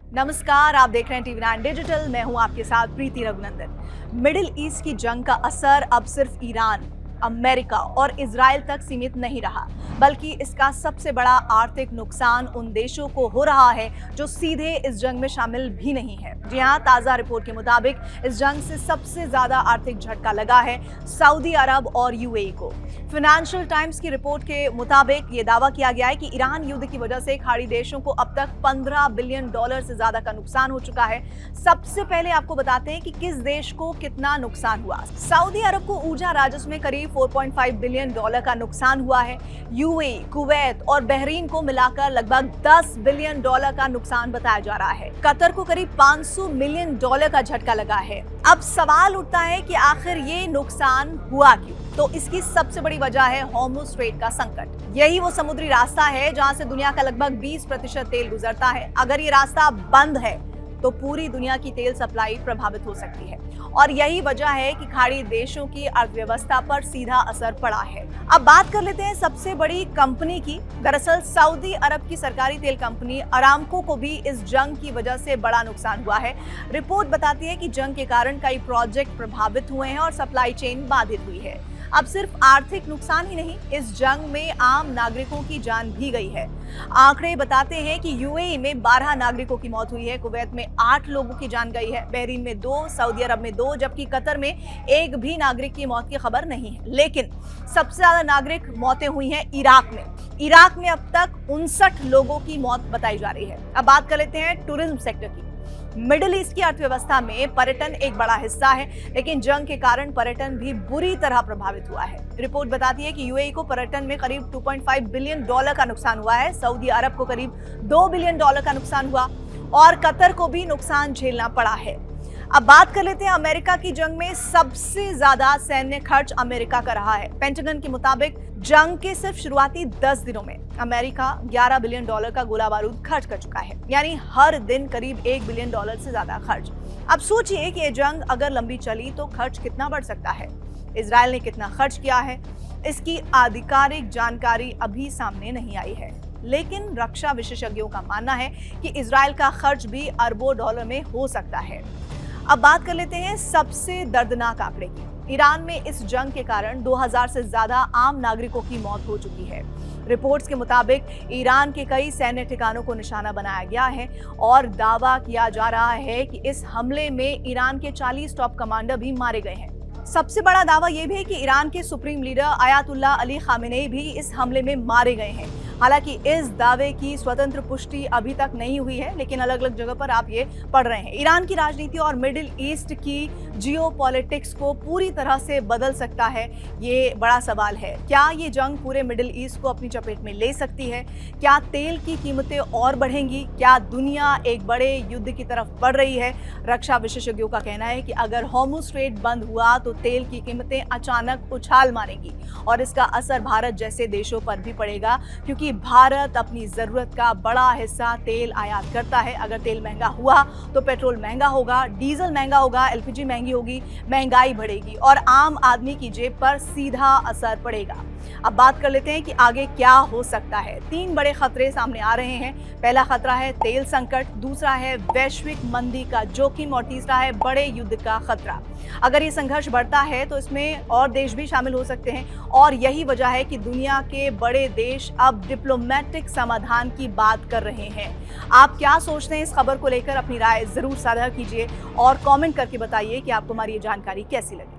नमस्कार, आप देख रहे हैं टीवी 9 डिजिटल। मैं हूं आपके साथ प्रीति रघुनंदन। मिडिल ईस्ट की जंग का असर अब सिर्फ ईरान, अमेरिका और इजराइल तक सीमित नहीं रहा, बल्कि इसका सबसे बड़ा आर्थिक नुकसान उन देशों को हो रहा है जो सीधे इस जंग में शामिल भी नहीं है। जी हां, ताजा रिपोर्ट के मुताबिक इस जंग से सबसे ज्यादा आर्थिक झटका लगा है सऊदी अरब और यूएई को। फाइनेंशियल टाइम्स की रिपोर्ट के मुताबिक ये दावा किया गया है कि ईरान युद्ध की वजह से खाड़ी देशों को अब तक $15 बिलियन से ज्यादा का नुकसान हो चुका है। सबसे पहले आपको बताते हैं कि किस देश को कितना नुकसान हुआ। सऊदी अरब को ऊर्जा राजस्व में करीब $4.5 बिलियन का नुकसान हुआ है। यूएई, कुवैत और बहरीन को मिलाकर लगभग $10 बिलियन का नुकसान बताया जा रहा है। कतर को करीब $500 मिलियन का झटका लगा है। अब सवाल उठता है कि आखिर ये नुकसान हुआ क्यों? तो इसकी सबसे बड़ी वजह है हॉर्मुज़ स्ट्रेट का संकट। यही वो समुद्री रास्ता है जहां से दुनिया का लगभग 20% तेल गुजरता है। अगर ये रास्ता बंद है तो पूरी दुनिया की तेल सप्लाई प्रभावित हो सकती है, और यही वजह है कि खाड़ी देशों की अर्थव्यवस्था पर सीधा असर पड़ा है। अब बात कर लेते हैं सबसे बड़ी कंपनी की। दरअसल सऊदी अरब की सरकारी तेल कंपनी अरामको को भी इस जंग की वजह से बड़ा नुकसान हुआ है। रिपोर्ट बताती है कि जंग के कारण कई प्रोजेक्ट प्रभावित हुए हैं और सप्लाई चेन बाधित हुई है। अब सिर्फ आर्थिक नुकसान ही नहीं, इस जंग में आम नागरिकों की जान भी गई है। आंकड़े बताते हैं कि यूएई में 12 नागरिकों की मौत हुई है, कुवैत में 8 लोगों की जान गई है, बहरीन में 2, सऊदी अरब में 2, जबकि कतर में एक भी नागरिक की मौत की खबर नहीं है। लेकिन सबसे ज्यादा नागरिक मौतें हुई हैं इराक में। इराक में अब तक 59 लोगों की मौत बताई जा रही है। अब बात कर लेते हैं टूरिज्म सेक्टर की। मिडिल ईस्ट की अर्थव्यवस्था में पर्यटन एक बड़ा हिस्सा है, लेकिन जंग के कारण पर्यटन भी बुरी तरह प्रभावित हुआ है। रिपोर्ट बताती है कि यूएई को पर्यटन में करीब $2.5 बिलियन का नुकसान हुआ है, सऊदी अरब को करीब $2 बिलियन का नुकसान हुआ और कतर को भी नुकसान झेलना पड़ा है। अब बात कर लेते हैं अमेरिका की। जंग में सबसे ज्यादा सैन्य खर्च अमेरिका का रहा है। पेंटागन के मुताबिक जंग के सिर्फ शुरुआती 10 दिनों में अमेरिका $11 बिलियन का गोला बारूद खर्च कर चुका है, यानी हर दिन करीब $1 बिलियन से ज्यादा खर्च। अब सोचिए कि ये जंग अगर लंबी चली तो खर्च कितना बढ़ सकता है। इजराइल ने कितना खर्च किया है, इसकी आधिकारिक जानकारी अभी सामने नहीं आई है, लेकिन रक्षा विशेषज्ञों का मानना है कि इजराइल का खर्च भी अरबों डॉलर में हो सकता है। अब बात कर लेते हैं सबसे दर्दनाक आंकड़े की। ईरान में इस जंग के कारण 2000 से ज्यादा आम नागरिकों की मौत हो चुकी है। रिपोर्ट्स के मुताबिक ईरान के कई सैन्य ठिकानों को निशाना बनाया गया है और दावा किया जा रहा है कि इस हमले में ईरान के 40 टॉप कमांडर भी मारे गए हैं। सबसे बड़ा दावा यह भी है कि ईरान के supreme leader Ayatollah Ali Khamenei भी इस हमले में मारे गए हैं। हालांकि इस दावे की स्वतंत्र पुष्टि अभी तक नहीं हुई है, लेकिन अलग अलग जगह पर आप ये पढ़ रहे हैं। ईरान की राजनीति और मिडिल ईस्ट की जियोपॉलिटिक्स को पूरी तरह से बदल सकता है, ये बड़ा सवाल है। क्या ये जंग पूरे मिडिल ईस्ट को अपनी चपेट में ले सकती है? क्या तेल की कीमतें और बढ़ेंगी? क्या दुनिया एक बड़े युद्ध की तरफ बढ़ रही है? रक्षा विशेषज्ञों का कहना है कि अगर हॉर्मुज़ स्ट्रेट बंद हुआ तो तेल की कीमतें अचानक उछाल मारेंगी और इसका असर भारत जैसे देशों पर भी पड़ेगा, क्योंकि भारत अपनी जरूरत का बड़ा हिस्सा तेल आयात करता है। अगर तेल महंगा हुआ तो पेट्रोल महंगा होगा, डीजल महंगा होगा, एलपीजी महंगी होगी, महंगाई बढ़ेगी और आम आदमी की जेब पर सीधा असर पड़ेगा। अब बात कर लेते हैं कि आगे क्या हो सकता है। 3 बड़े खतरे सामने आ रहे हैं। पहला खतरा है तेल संकट, दूसरा है वैश्विक मंदी का जोखिम और तीसरा है बड़े युद्ध का खतरा। अगर ये संघर्ष बढ़ता है तो इसमें और देश भी शामिल हो सकते हैं, और यही वजह है कि दुनिया के बड़े देश अब डिप्लोमेटिक समाधान की बात कर रहे हैं। आप क्या सोचते हैं इस खबर को लेकर? अपनी राय जरूर साझा कीजिए और कमेंट करके बताइए कि आपको हमारी ये जानकारी कैसी लगी।